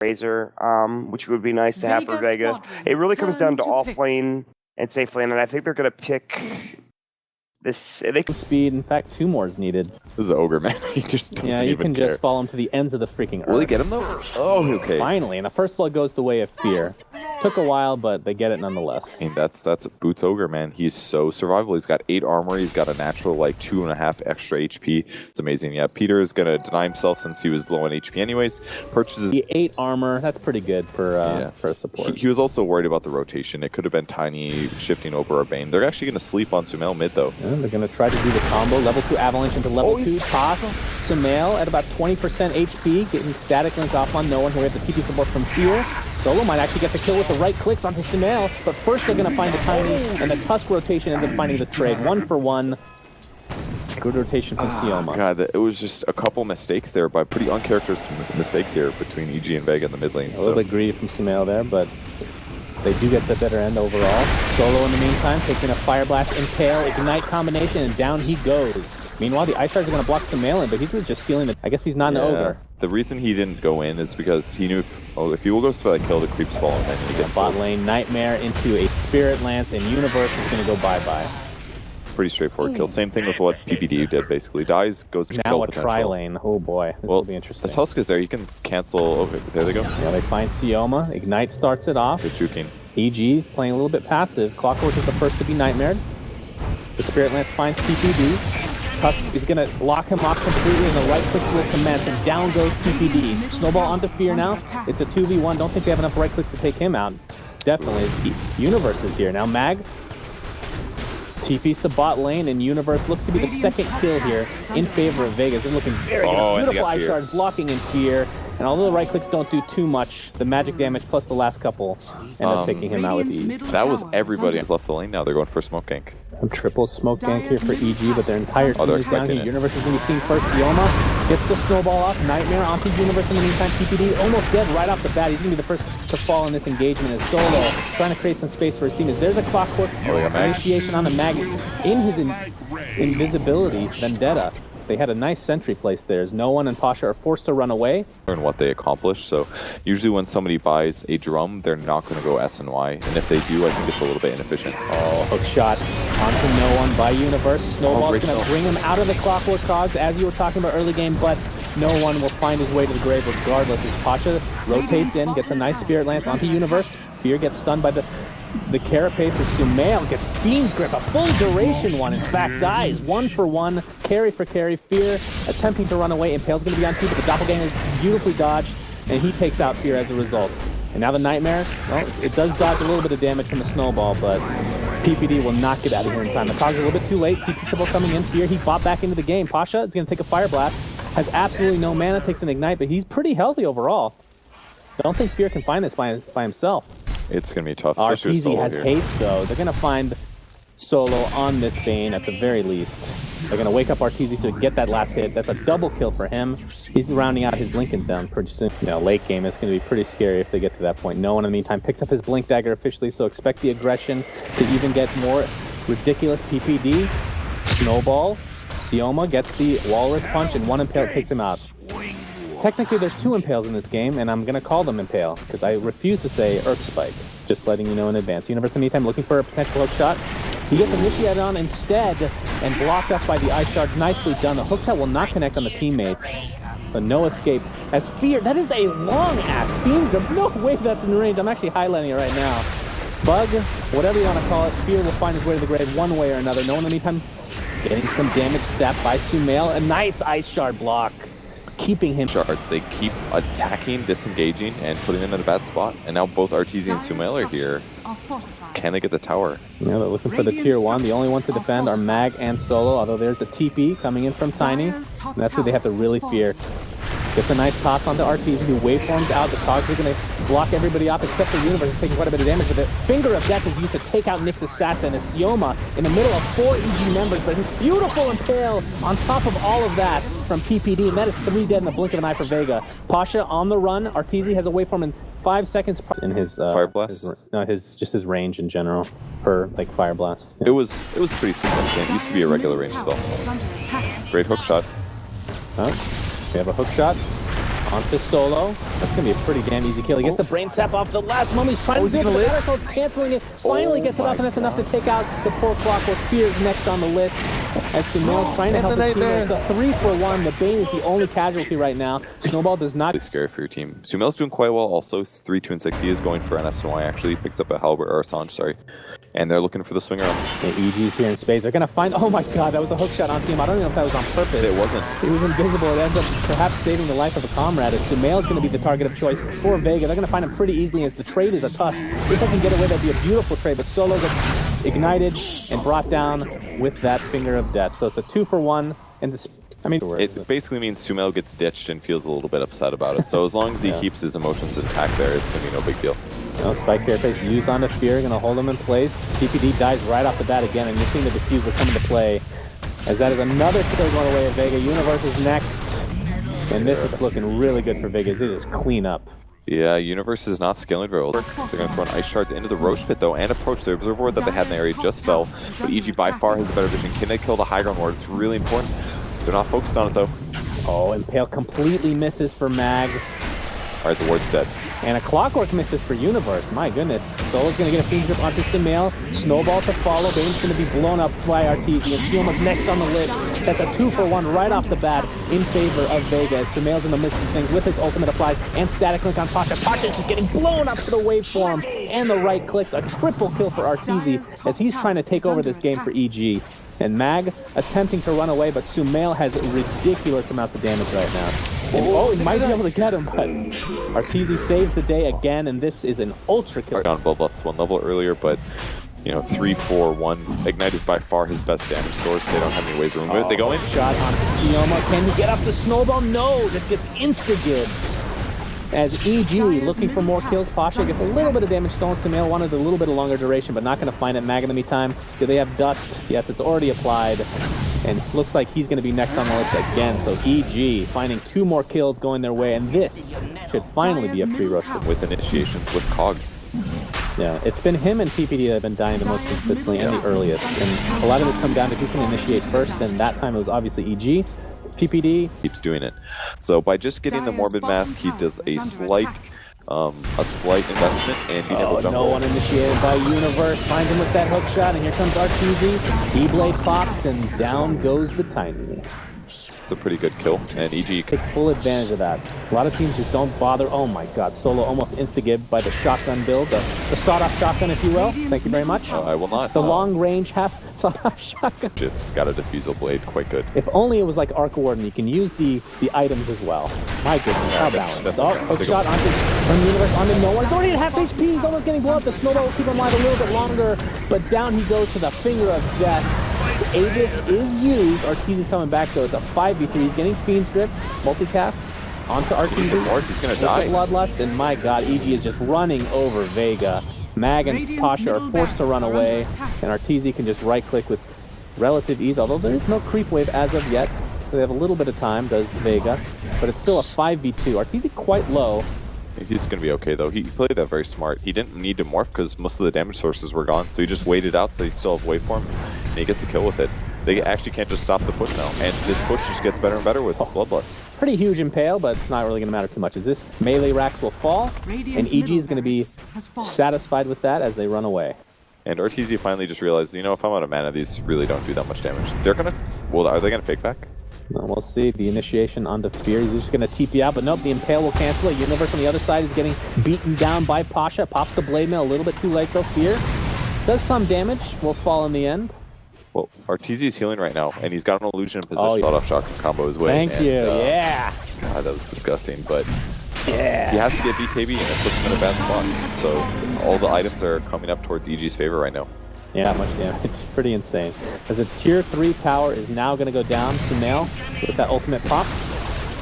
Razor, which would be nice to have for Vega. It really comes down to off lane and safe lane, and I think they're going to pick this. They can speed. In fact, 2 more is needed. This is Ogre, man. He just doesn't Yeah, you even can care. just follow him to the ends of the freaking earth. Will he get him though? Oh, okay. Finally, and the first blood goes the way of Fear. Took a while, but they get it nonetheless. I mean, that's Boots Ogre, man. He's so survivable. He's got 8 armor. He's got a natural, 2.5 extra HP. It's amazing. Yeah, Peter is going to deny himself since he was low on HP anyways. Purchases... The 8 armor, that's pretty good for a support. He was also worried about the rotation. It could have been Tiny shifting over a Bane. They're actually going to sleep on Sumail mid, though. Yeah, they're going to try to do the combo. Level 2 Avalanche into level 2. Toss Sumail at about 20% HP, getting static link off on no one. Here we have the TP support from Fear. Solo might actually get the kill with the right clicks onto Sumail, but first they're going to find the Tiny, and the Tusk rotation ends up finding the trade. 1 for 1. Good rotation from Sioma. God, it was just a couple mistakes there, but pretty uncharacteristic mistakes here between EG and Vega in the mid lane. A little bit greedy from Sumail there, but they do get the better end overall. Solo in the meantime, taking a Fire Blast, Impale, Ignite combination, and down he goes. Meanwhile, the Ice Shards are going to block Sumail in, but he's just stealing it. I guess he's not an ogre. The reason he didn't go in is because he knew if he will go for that kill, the creeps fall, and then he gets bot lane, Nightmare into a Spirit Lance, and Universe is going to go bye-bye. Pretty straightforward kill. Same thing with what PPD did, basically. Dies, goes to kill Now a potential. tri-lane. Oh boy, this will be interesting. The Tusk is there. You can cancel over. There they go. Yeah, they find Sioma. Ignite starts it off. Good juking. EG is playing a little bit passive. Clockwork is the first to be nightmared. The Spirit Lance finds PPD. Tusk is going to lock him off completely, and the right click will commence, and down goes PPD. Snowball onto Fear now. It's a 2v1. Don't think they have enough right clicks to take him out. Definitely. Universe is here. Now Mag TP's the bot lane, and Universe looks to be the second kill here in favor of Vegas. They're looking very good. Beautiful Ice Shards blocking in Fear. And although the right clicks don't do too much, the magic damage plus the last couple end up taking him out with ease. That was everybody left the lane now. They're going for a smoke gank. A triple smoke gank here for EG, but their entire team is down here. Universe is going to be seen first. Sioma gets the snowball off. Nightmare onto Universe in the meantime. PPD almost dead right off the bat. He's going to be the first to fall in this engagement as Solo trying to create some space for his team. There's a Clockwork initiation on the Mag in his invisibility Vendetta. They had a nice sentry placed there as no one and Pasha are forced to run away. And what they accomplish. So usually when somebody buys a drum, they're not going to go S and Y. And if they do, I think it's a little bit inefficient. Oh, hook shot onto no one by Universe. Snowball's going to bring him out of the Clockwork Cogs, as you were talking about early game, but no one will find his way to the grave regardless as Pasha rotates in, gets a nice Spirit Lance onto Universe. Fear gets stunned by the Carapace as Sumail gets Fiend's Grip, a full duration one, in fact, dies 1 for 1, carry for carry. Fear attempting to run away. Impale's going to be on 2, but the Doppelganger is beautifully dodged, and he takes out Fear as a result. And now the Nightmare, well, it does dodge a little bit of damage from the Snowball, but PPD will not get out of here in time. The Cogs are a little bit too late. TP Sybil coming in. Fear, he bought back into the game. Pasha is going to take a Fire Blast, has absolutely no mana, takes an Ignite, but he's pretty healthy overall. I don't think Fear can find this by himself. It's going to be tough. Arteezy has haste, though. They're going to find Solo on this Bane at the very least. They're going to wake up Arteezy so he can get that last hit. That's a double kill for him. He's rounding out his Lincoln down pretty soon. Late game, it's going to be pretty scary if they get to that point. No one in the meantime picks up his Blink Dagger officially, so expect the aggression to even get more ridiculous. PPD, Snowball, Sioma gets the Walrus Punch, and one Impale takes him out. Technically, there's 2 Impales in this game, and I'm going to call them Impale, because I refuse to say Earth Spike, just letting you know in advance. Universe in the meantime looking for a potential hook shot. He gets initiated on instead, and blocked up by the Ice Shards. Nicely done. The hook shot will not connect on the teammates, but no escape. As Fear, that is a long-ass Fiend's Grip. No way that's in range. I'm actually highlighting it right now. Bug, whatever you want to call it, Fear will find his way to the grave one way or another. No one in the meantime getting some damage stacked by Sumail. A nice Ice Shard block, keeping him. Shards, they keep attacking, disengaging, and putting them in a bad spot. And now both Arteezy and Sumail are here. Can they get the tower? Yeah, they're looking for the tier 1. The only ones to defend are Mag and Solo, although there's a TP coming in from Tiny. And that's who they have to really fear. Gets a nice toss onto Arteezy, who waveforms out. The Cogs are going to block everybody off except for Universe, is taking quite a bit of damage with it. Finger of Death is used to take out Nyx's assassin as Sioma in the middle of 4 EG members, but his beautiful Impale on top of all of that from PPD, and that is 3 dead in the blink of an eye for Vega. Pasha on the run. Arteezy has a waveform in 5 seconds in his Fire Blast? Just his range in general for Fire Blast. Yeah. It was pretty significant. It used to be a regular range spell. Great hook shot. We have a hook shot Onto Solo. That's going to be a pretty damn easy kill. He gets the brain sap off the last moment. He's trying to do it, but so it's canceling it. Finally gets it off, and that's enough to take out the poor Clockwork. Fear's next on the list. As Sumail's trying to help his teammates. The 3-for-1. The Bane is the only casualty right now. Snowball does not... It's scary for your team. Sumail's doing quite well also. 3-2-6. He is going for an SNY actually. He picks up a Halbert or Assange, sorry. And they're looking for the swinger up. And EG's here in spades. They're going to find... Oh my god, that was a hook shot onto him. I don't even know if that was on purpose. It wasn't. It was invisible. It ends up perhaps saving the life of a comrade. As Sumail's going to be the target of choice for Vega. They're going to find him pretty easily as the trade is a tusk. If they can get away, that'd be a beautiful trade. But Solo gets ignited and brought down with that finger of death. So it's a 2-for-1. And this... I mean, it basically means Sumail gets ditched and feels a little bit upset about it. So as long as he keeps his emotions intact there, it's going to be no big deal. No, Spike Carapace used onto Fear, going to hold him in place. TPD dies right off the bat again, and you're seeing the diffuser come into play. As that is another kill going away of Vega. Universe is next. And this is looking really good for Vega. It is clean up. Yeah, Universe is not scaling very well. They're going to throw an Ice Shards into the Roach Pit, though, and approach the Observer Ward that they had in the area just fell. But EG by far has the better vision. Can they kill the High Ground Ward? It's really important. They're not focused on it, though. Oh, Impale completely misses for Mag. Alright, the ward's dead. And a Clockwork misses for Universe. My goodness. Solo's going to get a finger grip onto Sumail. Snowball to follow. Bane's going to be blown up by Arteezy. And Sioma's next on the list. That's a 2-for-1 right off the bat in favor of Vega. As Sumail's in the midst of things with his ultimate applies. And Static Link on Pasha. Pasha's just getting blown up to the waveform. And the right clicks. A triple kill for Arteezy as he's trying to take over this game for EG. And Mag attempting to run away, but Sumail has ridiculous amounts of damage right now. And, he might be able to get him, but Arteezy saves the day again, and this is an ultra kill. On Bloodlust 1 level earlier, but 3-4-1. Ignite is by far his best damage source. They don't have any ways to remove it. They go in. Shot on Sioma. Can he get off the Snowball? No, just gets insta-gib. As EG looking for more kills, Pasha gets a little bit of damage stolen. Sumail wanted a little bit of longer duration, but not going to find it. Mag in the meantime. Do they have Dust? Yes, it's already applied. And looks like he's going to be next on the list again. So EG finding 2 more kills going their way, and this should finally be a free rush with initiations with Cogs. Yeah, it's been him and TPD that have been dying the most consistently and the earliest. And a lot of it come down to who can initiate first, and that time it was obviously EG. PPD keeps doing it. So by just getting the Morbid Mask, he does a slight investment and being able to jump. No one initiated by Universe. Finds him with that hook shot, and here comes Arteezy. E-Blade pops, and down goes the Tiny. It's a pretty good kill, and EG take full advantage of that. A lot of teams just don't bother. Oh my god, Solo almost insta-gib by the shotgun build, the sawed-off shotgun, if you will. Thank you very much. I will not. The long-range half sawed-off shotgun. It's got a diffusal blade, quite good. If only it was like Arc Warden, you can use the items as well. My goodness, how balanced. Hook shot from Universe onto no one. It's already at half HP. He's almost getting blown up. The Snowball will keep him alive a little bit longer, but down he goes to the finger of death. Aegis is used. Arteezy's coming back, though. It's a 5v3. He's getting Fiend's Grip, multicast onto Arteezy. He's gonna die. Bloodlust, and my god, EG is just running over Vega. Mag and Pasha are forced to run away, and Arteezy can just right-click with relative ease, although there is no creep wave as of yet, so they have a little bit of time, does Vega, but it's still a 5v2. Arteezy quite low. He's going to be okay, though. He played that very smart. He didn't need to morph because most of the damage sources were gone, so he just waited out so he'd still have waveform, and he gets a kill with it. They actually can't just stop the push now, and this push just gets better and better with Bloodlust. Pretty huge impale, but it's not really going to matter too much. As this melee racks will fall, and EG is going to be satisfied with that as they run away. And Arteezy finally just realized, if I'm out of mana, these really don't do that much damage. They're going to... Well, are they going to fake back? No, we'll see. The initiation onto Fear. He's just going to TP out, but nope, the Impale will cancel it. Universe on the other side is getting beaten down by Pasha. Pops the Blade Mail a little bit too late, though. Fear does some damage. Will fall in the end. Well, Arteezy's healing right now, and he's got an illusion in position. Off shotgun combo his way. Thank you. Yeah. God, that was disgusting, but yeah, he has to get BKB, and it puts him in a bad spot. So all the items are coming up towards EG's favor right now. Yeah, much damage. It's pretty insane. As a tier 3 tower is now going to go down to Nail with that ultimate pop.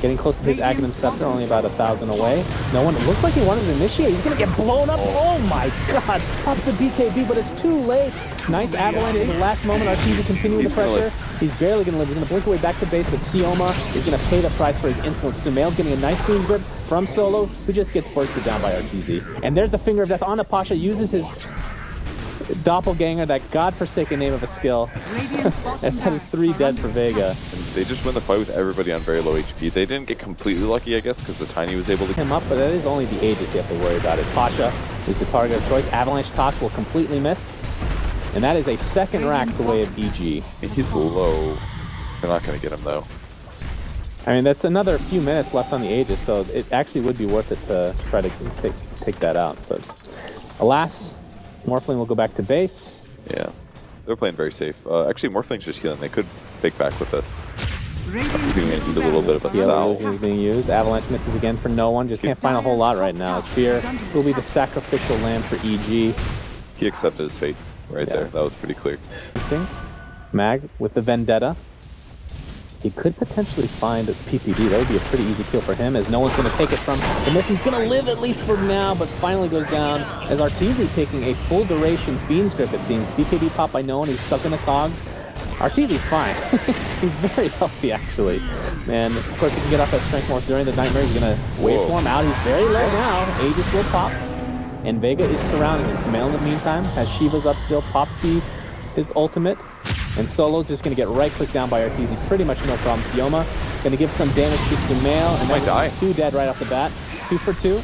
Getting close to his Aghanim Scepter, only about 1,000 away. No one, it looks like he wanted to initiate. He's going to get blown up. Oh my god. Pops the BKB, but it's too late. Nice avalanche in the last moment. Arteezy continuing the pressure. He's barely going to live. He's going to blink away back to base, but Sioma is going to pay the price for his insolence. Sumail's getting a nice clean grip from Solo, who just gets bursted down by Arteezy. And there's the Finger of Death on the Pasha, uses his Doppelganger, that godforsaken name of a skill. And that is 3 dead for Vega. And they just win the fight with everybody on very low HP. They didn't get completely lucky, I guess, because the Tiny was able to him up, but that is only the Aegis you have to worry about it. Pasha is the target of choice. Avalanche Toss will completely miss. And that is a second rack the way of EG. He's low. They're not going to get him, though. I mean, that's another few minutes left on the Aegis, so it actually would be worth it to try to take that out. But alas, Morphling will go back to base. Yeah, they're playing very safe. Actually, Morphling's just healing. They could fake back with this. He's going to need a little bit of a salve. Is being used. Avalanche misses again for no one. Just can't find a whole lot right now. Fear will be the sacrificial lamb for EG. He accepted his fate right there. That was pretty clear. Mag with the Vendetta. He could potentially find PPD. That would be a pretty easy kill for him, as no one's going to take it from him. He's going to live at least for now, but finally goes down as Arteezy taking a full duration Fiend's Grip, it seems. BKB pop by no one. He's stuck in the cog. Arteezy's fine. He's very healthy, actually. Man, of course, he can get off that Strength Morph during the Nightmare. He's going to wait for him out. He's very low now. Aegis will pop. And Vega is surrounding him. Sumail, in the meantime, has Shiva's up still. Pops his ultimate. And Solo's just going to get right-clicked down by Arteezy. Pretty much no problem. Sioma going to give some damage to Sumail. And might die. 2 dead right off the bat. 2 for 2.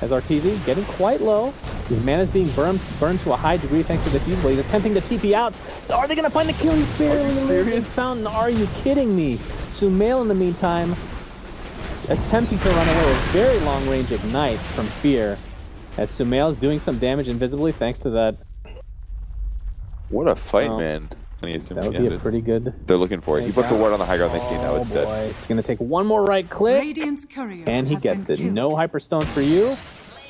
As Arteezy getting quite low. His mana is being burned to a high degree thanks to the Fusible. He's attempting to TP out. Are they going to find the kill? He's barely in the fountain. Are you kidding me? Sumail, in the meantime, attempting to run away. A very long-range Ignite from Fear. As Sumail is doing some damage invisibly thanks to that. What a fight, man. That would be a pretty good... They're looking for it. He puts the ward on the high ground. They see it now. It's dead. It's going to take one more right click. And he gets it. No Hyperstone for you.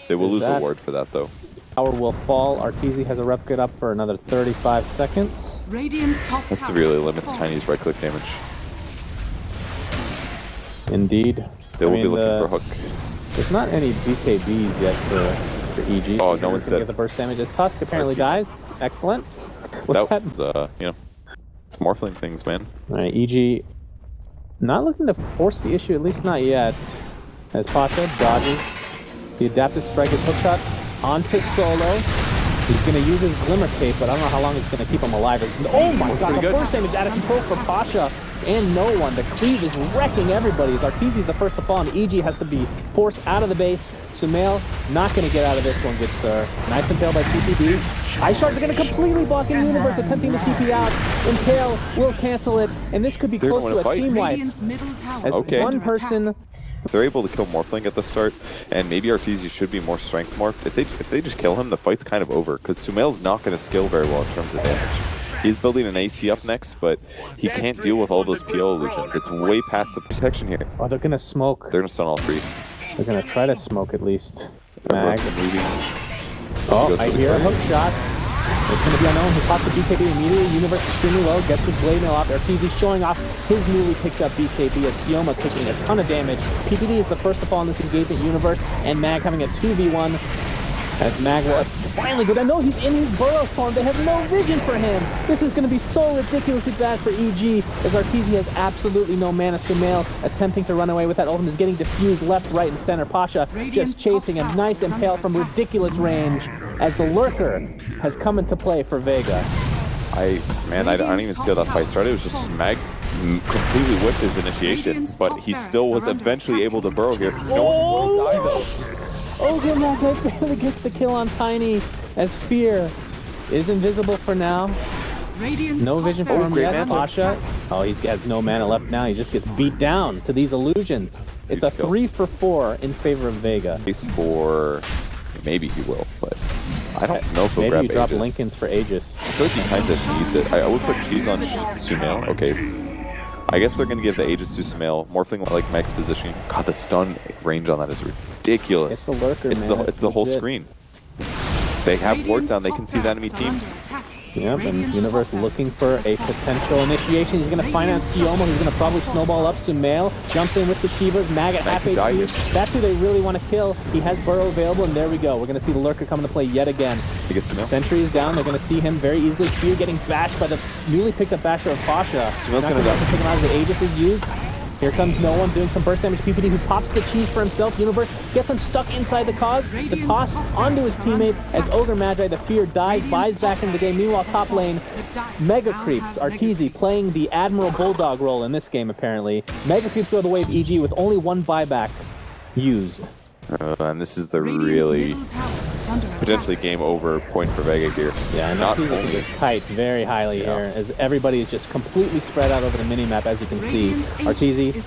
They will lose a ward for that, though. Power will fall. Arteezy has a replicate up for another 35 seconds. That severely limits Tiny's right click damage. Indeed. They will be looking for Hook. There's not any BKBs yet for EG. Oh, no one's dead. Get the burst damage as Tusk apparently dies. Excellent. That was, it's Morphling things, man. Alright, EG not looking to force the issue, at least not yet. As Pasha dodges the adaptive strike, his hookshot onto Solo. He's going to use his Glimmer Cape, but I don't know how long it's going to keep him alive. Oh my god, the first damage out of control for Pasha and no one. The cleave is wrecking everybody. As Arteezy is the first to fall, and EG has to be forced out of the base. Sumail not going to get out of this one, good sir. Nice Impale by TPD. Ice Shards are going to completely block in Universe, attempting to TP out. Impale will cancel it, and this could be close to a team wipe. As one person... If they're able to kill Morphling at the start, and maybe Arteezy should be more strength morphed, if they just kill him, the fight's kind of over, because Sumail's not going to skill very well in terms of damage. He's building an AC up next, but he can't deal with all those PO illusions. It's way past the protection here. Oh, they're going to smoke. They're going to stun all 3. They're going to try to smoke at least. Mag. Oh, I hear a hook shot. It's going to be unknown. He pops the BKB immediately. Universe extremely low. Gets his blade mail off. Arteezy showing off his newly picked up BKB as Sioma taking a ton of damage. PPD is the first to fall in this engagement. Universe and Mag having a 2v1. As Mag will finally go down. No, he's in his burrow form. They have no vision for him. This is going to be so ridiculously bad for EG as Arteezy has absolutely no mana. Sumail attempting to run away with that ultimate is getting diffused left, right, and center. Pasha just chasing a nice impale from ridiculous range as the Lurker has come into play for Vega. I don't even see how that fight started. It was just Mag completely whipped his initiation, but he still was eventually able to burrow here. Oh, Gimnak barely gets the kill on Tiny as Fear is invisible for now. No vision for him yet. Pasha. Oh, he has no mana left now. He just gets beat down to these illusions. It's a 3 for 4 in favor of Vega. Maybe he will, but I don't know if he'll maybe grab you drop Aegis. Lincolns for Aegis. I feel like he kind of needs it. I would put cheese on Sumail. Okay. I guess they're going to give the Aegis to Sumail. Morphling like Meg's positioning. God, the stun range on that is ridiculous. It's the Lurker, It's the whole screen. They have wards down. They can see the enemy team. Yep, and Universe looking for a potential initiation. He's going to find out Sioma. He's going to probably snowball up. Sumail jumps in with the Shivas. Mag at half HP. That's who they really want to kill. He has Burrow available, and there we go. We're going to see the Lurker come into play yet again. Sentry is down. They're going to see him very easily. Fear getting bashed by the newly picked up basher of Pasha. Sumail's going to take him out as the Aegis is used. Here comes no one doing some burst damage. PPD who pops the cheese for himself. Universe gets him stuck inside the cause. The toss onto his teammate as Ogre Magi, the fear dies, buys back into the game. Meanwhile, top lane, Mega Creeps. Arteezy playing the Admiral Bulldog role in this game, apparently. Mega Creeps go the way of EG with only one buyback used. And this is the really potentially game over point for Vega here. Yeah, and Arteezy is tight very highly here, as everybody is just completely spread out over the minimap, as you can see. Arteezy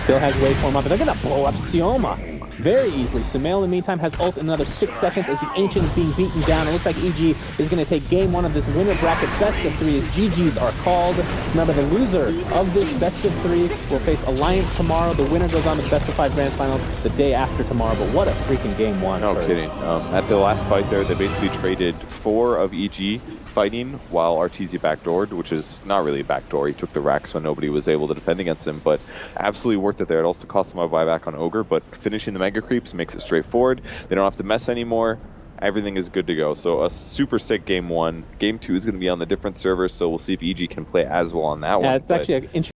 still has waveform up, but they're going to blow up Sioma very easily. Sumail, in the meantime, has ult in another 6 seconds as the Ancient is being beaten down. It looks like EG is going to take game 1 of this winner bracket best of 3 as GGs are called. Remember, the loser of this best of 3 will face Alliance tomorrow. The winner goes on to the best of 5 grand finals the day after tomorrow. But what a freaking game 1. No kidding. At the last fight there, they basically traded 4 of EG fighting while Arteezy backdoored, which is not really a backdoor. He took the racks when nobody was able to defend against him, but absolutely worth it there. It also cost him a buyback on Ogre, but finishing the Mega Creeps makes it straightforward. They don't have to mess anymore. Everything is good to go. So a super sick game 1. Game 2 is going to be on the different server, so we'll see if EG can play as well on that one. Yeah, it's actually an interesting